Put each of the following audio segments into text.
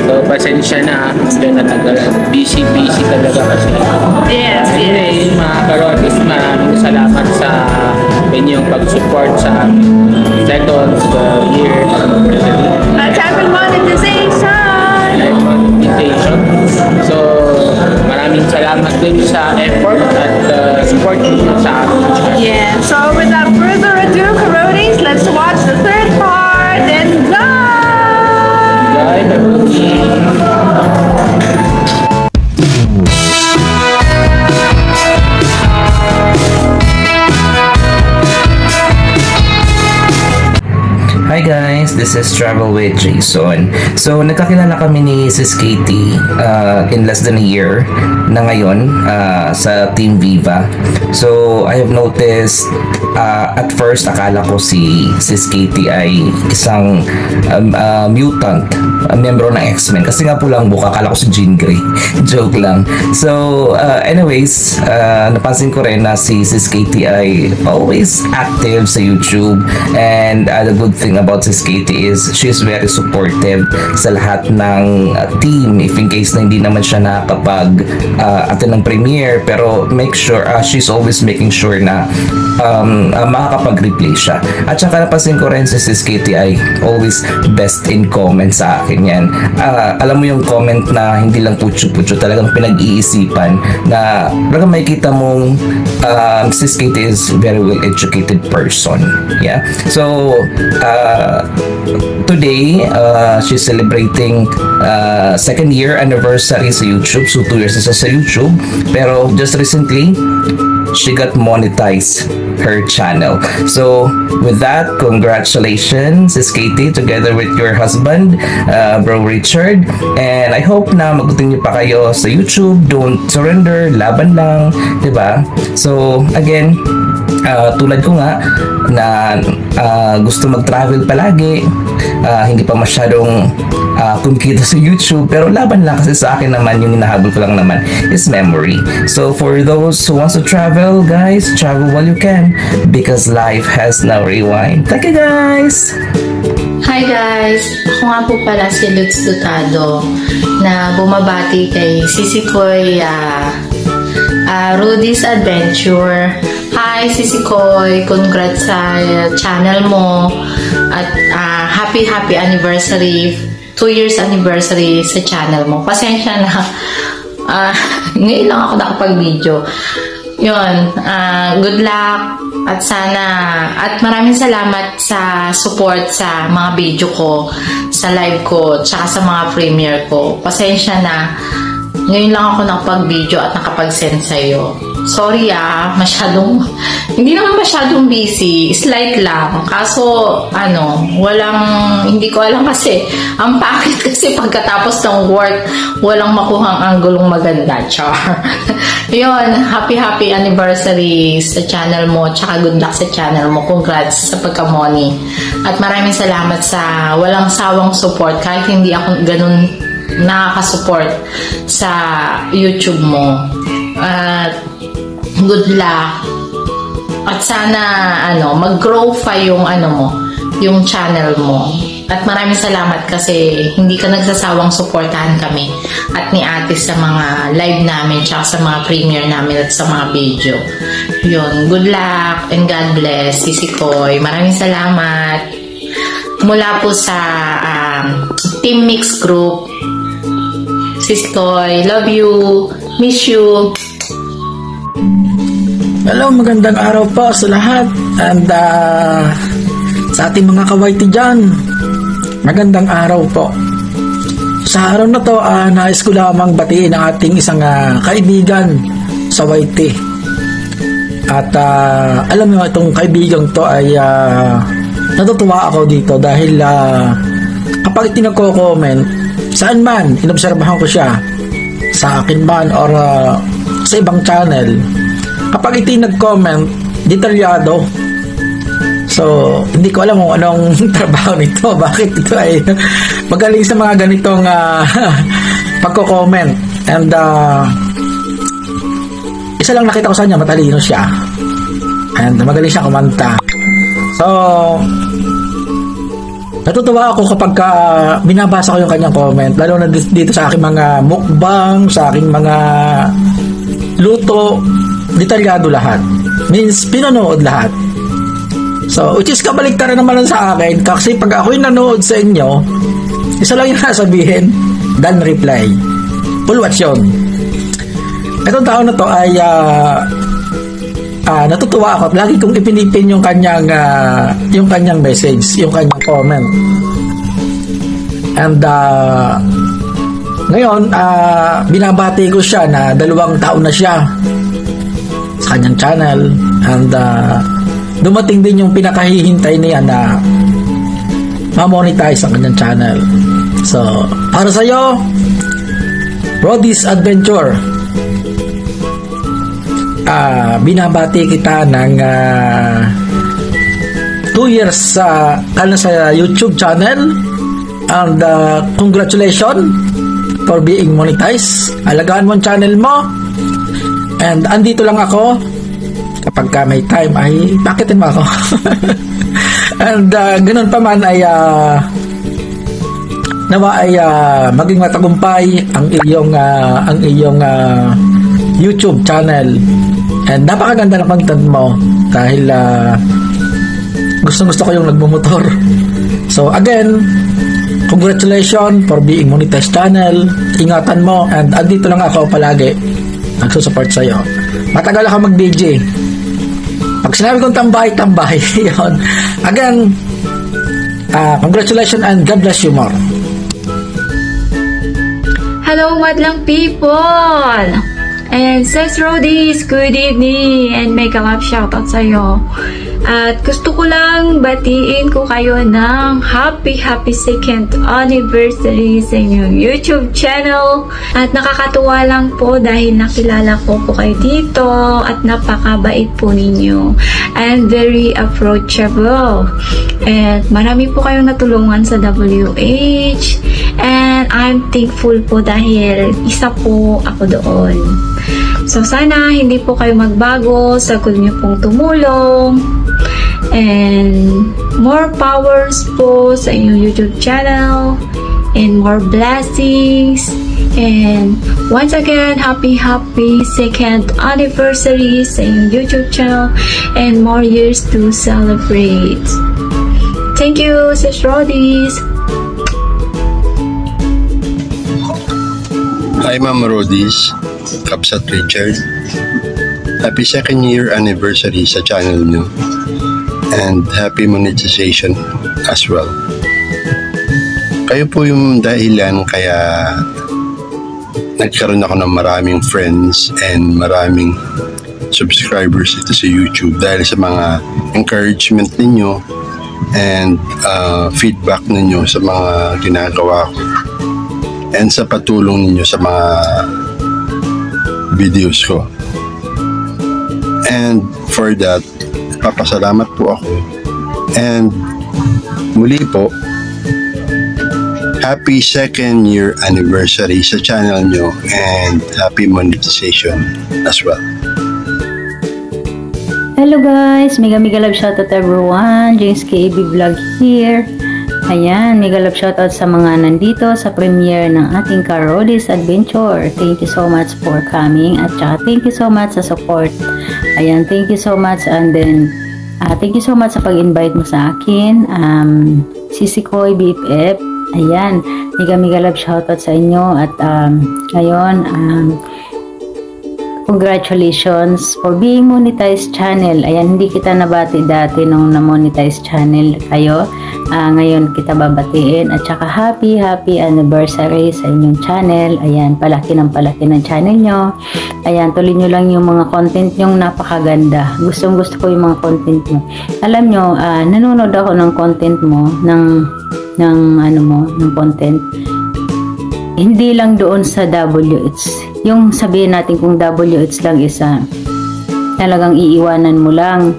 So, pasensya na. Medyo natagalan. Busy talaga kasi. Yes, Anyway, mga karotis, maraming salamat sa inyong pag-support sa second year Travel monetization! live monetization. So, maraming salamat din sa effort at support niyo sa amin. Yeah, so without further ado, Karotis, let's watch the third part and go! Enjoy the movie. Hi guys, this is Travel with Jason. So, nagkakilala kami ni Sis Katie in less than a year na ngayon sa Team Viva. So, I have noticed at first akala ko si Sis Katie ay isang mutant, membro ng X-Men. Kasi nga pulang buka, akala ko si Jean Grey. Joke lang. So, anyways, napansin ko rin na si Sis Katie ay always active sa YouTube, and the good thing about Sis Katie is she's very supportive sa lahat ng team if in case na hindi naman siya nakapag attend ng premiere, pero make sure she's always making sure na makakapag-replay siya. At saka napansin ko rin si Sis Katie ay always best in comment sa akin yan. Alam mo yung comment na hindi lang putyo-putyo, talagang pinag-iisipan na talagang makikita mong Sis Katie is very well educated person. Yeah. So today she's celebrating second year anniversary sa YouTube. So 2 years na siya sa YouTube, pero just recently she got monetized her channel. So with that, congratulations Sis Katie together with your husband, Bro Richard, and I hope na magutin niyo pa kayo sa YouTube. Don't surrender, laban lang, diba? So again, tulad ko nga na gusto mag-travel palagi, hindi pa masyadong kumikita sa YouTube, pero laban lang kasi sa akin naman yung hinahabol ko lang naman is memory. So for those who wants to travel, guys, travel while you can because life has no rewind. Thank you guys! Hi guys! Ako nga po pala si Lutz Dutado na bumabati kay Sisi Koy Rudy's Adventure. Hi Sisi Koy! Congrats sa channel mo at happy anniversary, 2 years anniversary sa channel mo. Pasensya na ngayon lang ako nakapag-video. Yun, good luck at sana, at maraming salamat sa support sa mga video ko, sa live ko, tsaka sa mga premiere ko. Pasensya na, ngayon lang ako nakapag-video at nakapag-send sa'yo. Sorry masyadong, hindi naman masyadong busy, slight lang. Kaso, hindi ko alam kasi, ang pangit kasi pagkatapos ng work, walang makuhang anggulong maganda. Char. Yun, happy anniversary sa channel mo, tsaka good luck sa channel mo. Congrats sa pagka-money. At maraming salamat sa walang sawang support, kahit hindi ako ganun nakaka-support sa YouTube mo. Good luck. At sana mag-grow pa yung yung channel mo. At maraming salamat kasi hindi ka nagsasawang suportahan kami at ni Ate sa mga live namin tsaka sa mga premiere namin at sa mga video. Yun, good luck and God bless, Sisi Koy. Maraming salamat. Mula po sa Team Mix Group. Sisi Koy, love you, miss you. Hello, magandang araw po sa lahat, and sa ating mga kawaiti dyan, magandang araw po. Sa araw na to, nais ko lamang batiin ang ating isang kaibigan sa YT. At alam mo, itong kaibigan to ay natutuwa ako dito dahil kapag itinagko-comment, saan man inobserbahan ko siya, sa akin man or sa ibang channel, kapag nag-comment, detalyado. So, hindi ko alam kung anong trabaho nito. Bakit ito ay magaling sa mga ganitong pagko-comment. And isa lang nakita ko sa kanya, matalino siya. And magaling siya kumanta. So, Natutuwa ako kapag binabasa ko yung kanyang comment, lalo na dito sa aking mga mukbang, sa aking mga luto, detalyado lahat. Means, pinanood lahat. So, which is kabaliktaran naman sa akin, kasi pag ako'y nanood sa inyo, isa lang yung sasabihin, dan reply. Full watch yun. Itong tao na to ay natutuwa ako. Lagi kong ipinipin yung kanyang message, yung kanyang comment. And ngayon, binabati ko siya na 2 taon na siya sa kanyang channel. And dumating din yung pinakahihintay niya na ma-monetize ang kanyang channel. So, para sa'yo, Rody's Adventure, binabati kita ng 2 years sa YouTube channel, and congratulations for being monetized. Alagaan mo ang channel mo, and andito lang ako kapag may time ay pakitin mo ako. And ganun pa man ay nawa ay maging matagumpay ang iyong YouTube channel. And napakaganda ng content mo dahil gusto ko yung nagmumotor. So again, congratulations for being monetized channel. Ingatan mo, and andito lang ako palagi nagsusupport sa'yo. Matagal ako mag-DJ. Pag sinabi kong tambay, yun. Again, congratulations and God bless you more. Hello, madlang people! And Sis Rody's, good evening and mega love shoutout sa'yo. At gusto ko lang batiin ko kayo ng happy 2nd anniversary sa inyong YouTube channel. At nakakatuwa lang po dahil nakilala ko po kayo dito at napakabait po ninyo. And very approachable. And marami po kayong natulungan sa WH. And I'm thankful po dahil isa po ako doon. So sana hindi po kayo magbago sa gusto niyo pong tumulong. And more powers po sa inyong YouTube channel. And more blessings. And once again, happy 2nd anniversary sa inyong YouTube channel. And more years to celebrate. Thank you, Sis Rody's. Hi, Ma'am Rody's. Kapsat Richard. Happy 2nd year anniversary sa channel nyo. And happy monetization as well. Kayo po yung dahilan kaya nagkaroon ako ng maraming friends and maraming subscribers dito sa YouTube dahil sa mga encouragement ninyo and feedback ninyo sa mga ginagawa ko and sa patulong ninyo sa mga videos ko. And for that, papasalamat po ako. And muli po, happy 2nd year anniversary sa channel nyo and happy monetization as well. Hello guys, mega love shoutout everyone. James KB Vlog here. Ayan, mega love shoutout sa mga nandito sa premiere ng ating Rody's Adventure. Thank you so much for coming at saka thank you so much sa support. Ayan, thank you so much, and then thank you so much sa pag-invite mo sa akin. Sisi Koy BFF. Ayan, mega love shoutout sa inyo at ngayon congratulations for being monetized channel. Ayan, hindi kita nabati dati nung na-monetize channel kayo. Ngayon kita babatiin at saka happy anniversary sa inyong channel. Ayan, palaki ng channel nyo. Ayan, tuloy nyo lang yung mga content nyong napakaganda. Gusto ko yung mga content nyo. Alam nyo, nanonood ako ng content mo, ng content. Hindi lang doon sa WH. Yung sabihin natin kung WH lang isa, talagang iiwanan mo lang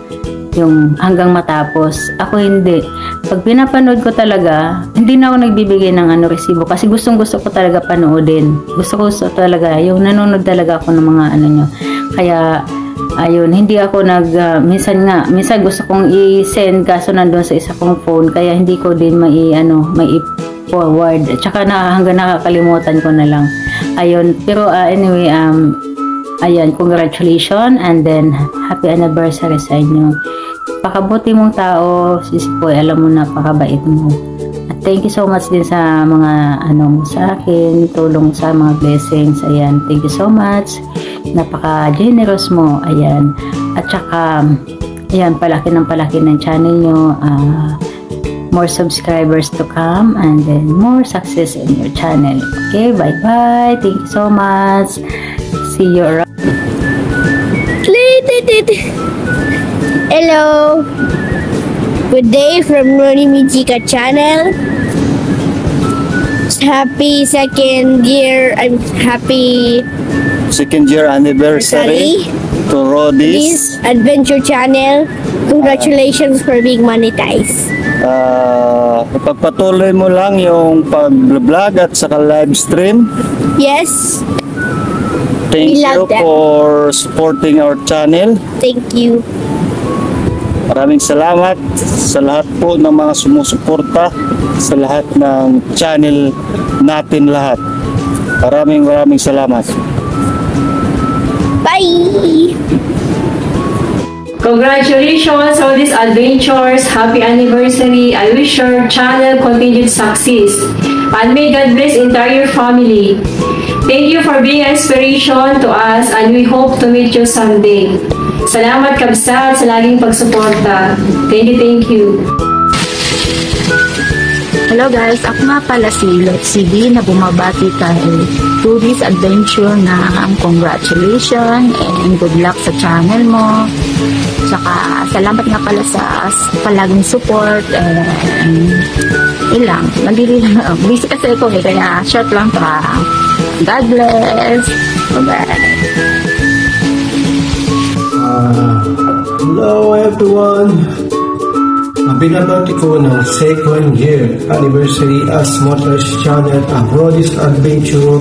yung hanggang matapos. Ako hindi. Pag pinapanood ko talaga, hindi na ako nagbibigay ng resibo kasi gusto ko talaga panoodin. Gusto talaga, yung nanonood talaga ako ng mga nyo. Kaya ayun, hindi ako minsan gusto kong i-send kaso nandun sa isa kong phone kaya hindi ko din mai-forward. Tsaka hanggang nakakalimutan ko na lang. Ayun, pero anyway, ayan, congratulations and then happy anniversary sa inyo. Pakabuti mong tao, Sisi Koy, alam mo napakabait mo. At thank you so much din sa mga mo sa akin, tulong sa mga blessings. Ayan, thank you so much. Napaka-generous mo. Ayan. At saka, ayan, palaki ng channel nyo. More subscribers to come and then more success in your channel. Okay, bye-bye. Thank you so much. See you around. Hello. Good day from Ronnie Mijika channel. Happy second year. I'm happy second year anniversary to Roddy's Adventure channel. Congratulations for being monetized. Pagpatuloy mo lang yung pag-vlog at saka live stream. Yes. Thank you for supporting our channel. Thank you. Maraming salamat sa lahat po ng mga sumusuporta sa lahat ng channel natin lahat. Maraming salamat. Bye! Congratulations on these adventures. Happy anniversary. I wish your channel continued success. And may God bless entire family. Thank you for being an inspiration to us and we hope to meet you someday. Salamat kabsat sa laging pagsuporta. Thank you. Hello guys, ako nga pala si Lotsidi na bumabati tayo to this adventure na congratulations and good luck sa channel mo. Saka salamat nga pala sa palaging support and ilang, mandili lang. Busy kasi ako kaya short lang to. God bless. Bye-bye. Hello everyone! Binabati ko ng second year anniversary as Motors Channel ang Roddy's Adventure.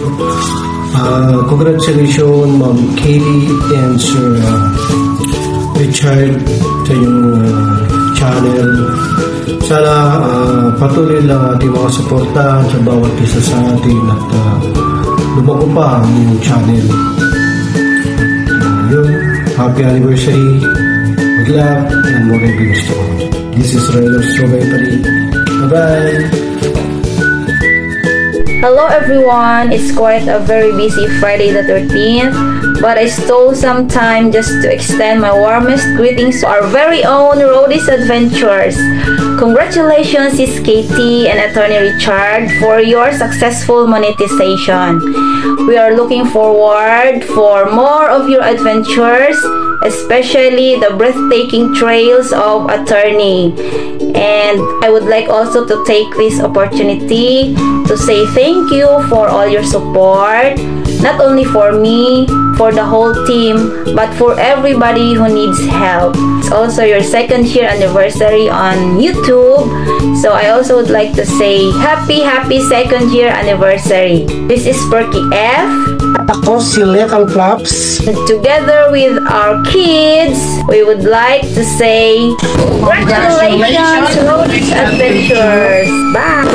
Congratulations Ma'am Katie and Sir Richard sa yung channel. Sana patuloy lang ating mga suportahan sa bawat isa sa atin at lumago pa ang inyong channel. Yun, happy anniversary, good luck, and more dreams to come. This is Ryder Strawberry. Bye-bye! Hello everyone, it's quite a very busy Friday the 13th, but I stole some time just to extend my warmest greetings to our very own Roddy's Adventures. Congratulations Sis Katie and Attorney Richard for your successful monetization. We are looking forward for more of your adventures, especially the breathtaking trails of Attorney. And I would like also to take this opportunity to say thank you for all your support, not only for me, for the whole team, but for everybody who needs help. It's also your second year anniversary on YouTube, so I also would like to say happy second year anniversary. This is Perky F. At ako si Lekang Flaps. Together with our kids, we would like to say congratulations Roddy's Adventures. Bye!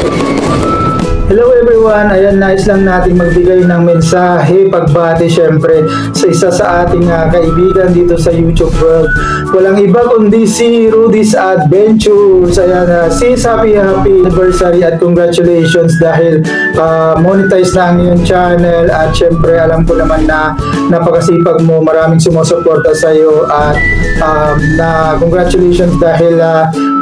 Hello everyone! Ayan, nais lang natin magbigay ng mensahe, pagbati syempre sa isa sa ating kaibigan dito sa YouTube world. Walang iba kundi si Roddy's Adventures. Ayan, sis, happy anniversary at congratulations dahil monetize na ang iyong channel at syempre alam ko naman na napakasipag mo, maraming sumusuporta sa iyo at na congratulations dahil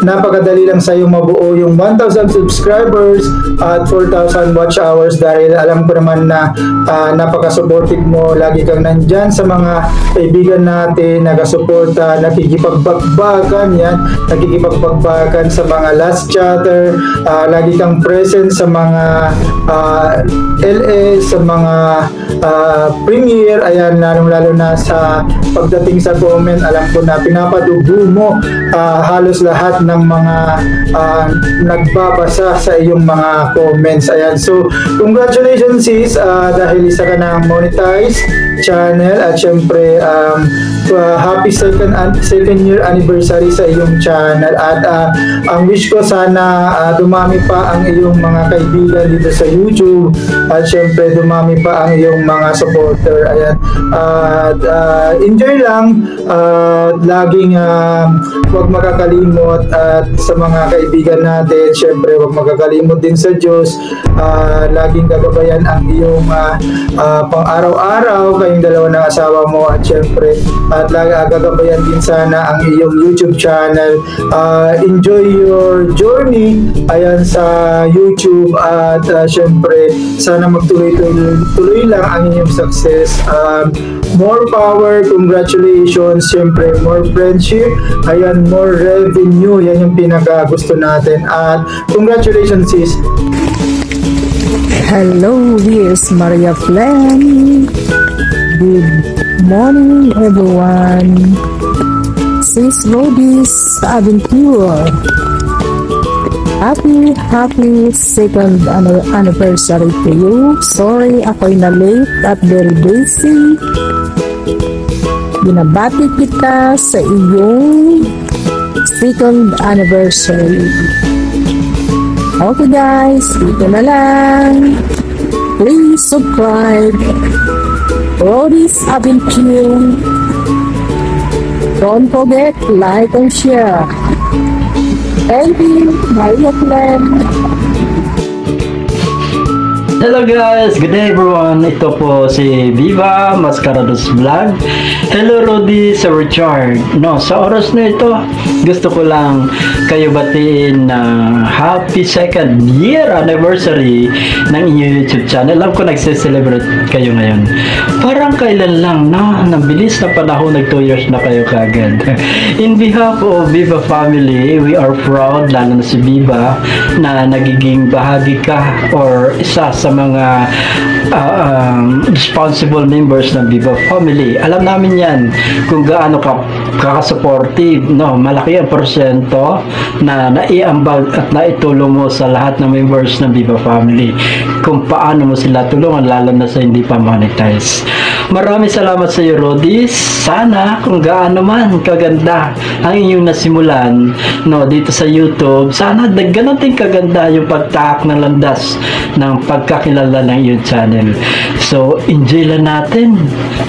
napakadali lang sa iyo mabuo yung 1,000 subscribers at 4,000 watch hours dahil alam ko naman na napaka-supportive mo, lagi kang nandyan sa mga kaibigan natin, nagasuporta, nakikipagpagbagan sa mga last chatter, lagi kang present sa mga LS, sa mga premiere, ayan, lalong-lalo na sa pagdating sa comment, alam ko na pinapadugo mo halos lahat ng mga nagbabasa sa iyong mga comments. Ayan, so congratulations sis, dahil isa ka na monetized channel at syempre happy second year anniversary sa iyong channel at ang wish ko sana dumami pa ang iyong mga kaibigan dito sa YouTube at syempre dumami pa ang iyong mga supporter. Ayan, enjoy lang, laging huwag makakalimot at sa mga kaibigan natin, syempre huwag makakalimot din sa Diyos, laging gagabayan ang iyong pang araw-araw kayong dalawa ng asawa mo at syempre at gagabayan din sana ang iyong YouTube channel. Enjoy your journey ayan sa YouTube at syempre sana magtuloy lang ang inyong success. More power, congratulations, syempre more friendship, ayan, more revenue, yan yung pinaka gusto natin at congratulations sis. Hello, here's Maria Flem. Good morning, everyone. Sis Rodi's Adventure. Happy second anniversary to you. Sorry, ako'y na late at very busy. Binabati kita sa iyong second anniversary. Okay guys, dito na lang. Please subscribe Rodi's Adventure. Don't forget, like and share. Thank you, Maria Flem. Hello guys, good day everyone. Ito po si Viva Mascarados Vlog. Hello Rodi sa Richard. No, sa oras na ito, gusto ko lang kayo batiin na happy second year anniversary ng inyong YouTube channel. Alam ko nagse-celebrate kayo ngayon. Parang kailan lang, no? Nabilis na panahon, nag 2 years na kayo kagad. In behalf of Viva family, we are proud, lalo na si Viva, na nagiging bahagi ka or isa sa mga responsible members ng Viva family. Alam namin yan kung gaano ka-supportive, no? Malaki ang porsyento na naiambag at naitulong mo sa lahat ng members ng Viva family kung paano mo sila tulungan, lalo na sa hindi pa monetize. Maraming salamat sa iyo, Rodi. Sana kung gaano man kaganda ang inyong nasimulan, no, dito sa YouTube, sana ganun din kaganda yung pagtaak ng landas ng pagkakilala ng iyong channel. So, enjoy lang natin,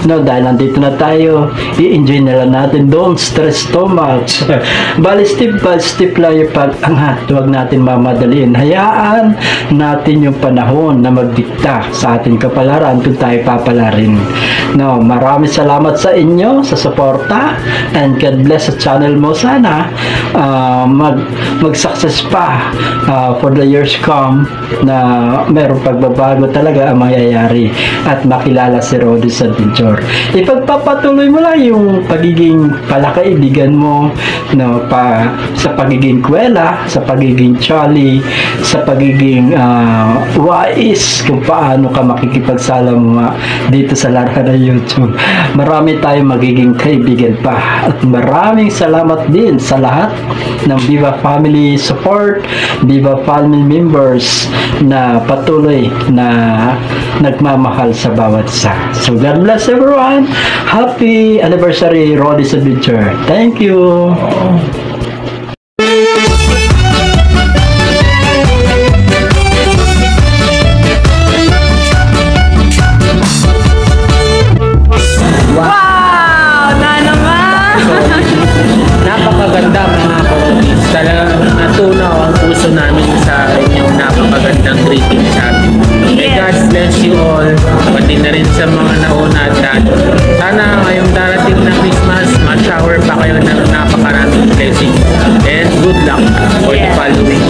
no, dahil nandito na tayo, i-enjoy na lang natin. Don't stress too much. Bali, step by step lang yung pag-angat. Huwag natin mamadaliin. Hayaan natin yung panahon na magdikta sa ating kapalaran kung tayo papalarin. No, maraming salamat sa inyo sa suporta and God bless sa channel mo. Sana mag-success pa for the years come na merong pagbabago talaga ang mangyayari at makilala si Rodi's Adventure. Ipagpapatuloy mo lang yung pagiging palakaibigan mo, no, sa pagiging kwela, sa pagiging chali, sa pagiging wais kung paano ka makikipagsalamuha dito sa larangan ng YouTube. Marami tayong magiging kaibigan pa at maraming salamat din sa lahat ng Viva family support, Viva family members na patuloy na nagmamahal sa bawat isa. So God bless everyone. Happy anniversary, Rodi's Adventure. Thank you. Napakaganda mga kapatid. Talagang natunaw ang puso namin sa inyong napakagandang greeting sa atin. May God bless you all. Pati na rin sa mga nauna at dati. Sana ngayong darating na Christmas, ma-shower pa kayo ng napakaraming blessing. And good luck for the following